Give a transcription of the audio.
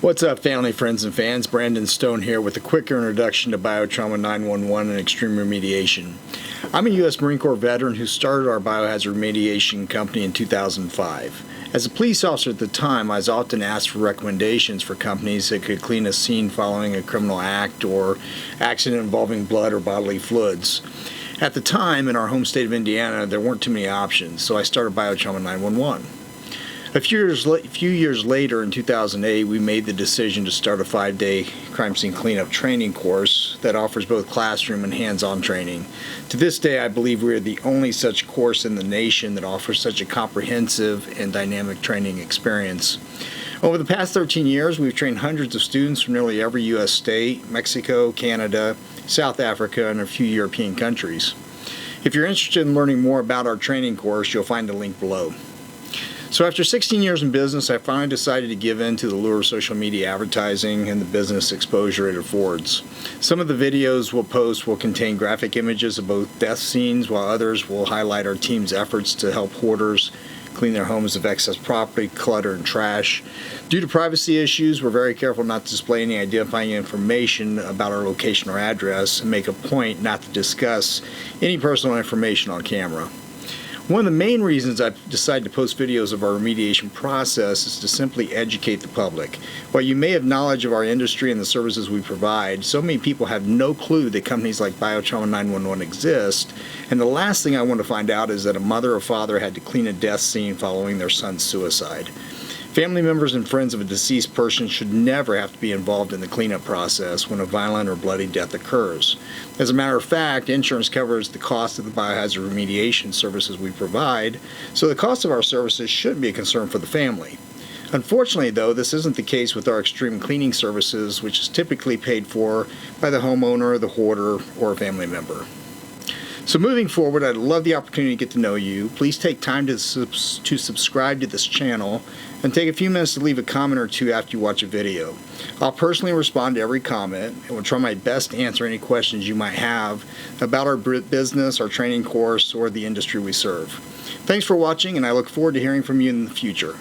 What's up, family, friends, and fans? Brandon Stone here with a quick introduction to Biotrauma 911 and Extreme Remediation. I'm a U.S. Marine Corps veteran who started our biohazard remediation company in 2005. As a police officer at the time, I was often asked for recommendations for companies that could clean a scene following a criminal act or accident involving blood or bodily fluids. At the time, in our home state of Indiana, there weren't too many options, so I started Biotrauma 911. A few years later, in 2008, we made the decision to start a 5-day crime scene cleanup training course that offers both classroom and hands-on training. To this day, I believe we are the only such course in the nation that offers such a comprehensive and dynamic training experience. Over the past 13 years, we've trained hundreds of students from nearly every U.S. state, Mexico, Canada, South Africa, and a few European countries. If you're interested in learning more about our training course, you'll find the link below. So after 16 years in business, I finally decided to give in to the lure of social media advertising and the business exposure it affords. Some of the videos we'll post will contain graphic images of both death scenes, while others will highlight our team's efforts to help hoarders clean their homes of excess property, clutter, and trash. Due to privacy issues, we're very careful not to display any identifying information about our location or address, and make a point not to discuss any personal information on camera. One of the main reasons I've decided to post videos of our remediation process is to simply educate the public. While you may have knowledge of our industry and the services we provide, so many people have no clue that companies like Biotrauma 911 exist, and the last thing I want to find out is that a mother or father had to clean a death scene following their son's suicide. Family members and friends of a deceased person should never have to be involved in the cleanup process when a violent or bloody death occurs. As a matter of fact, insurance covers the cost of the biohazard remediation services we provide, so the cost of our services shouldn't be a concern for the family. Unfortunately, though, this isn't the case with our extreme cleaning services, which is typically paid for by the homeowner, the hoarder, or a family member. So moving forward, I'd love the opportunity to get to know you. Please take time to subscribe to this channel and take a few minutes to leave a comment or two after you watch a video. I'll personally respond to every comment and will try my best to answer any questions you might have about our business, our training course, or the industry we serve. Thanks for watching, and I look forward to hearing from you in the future.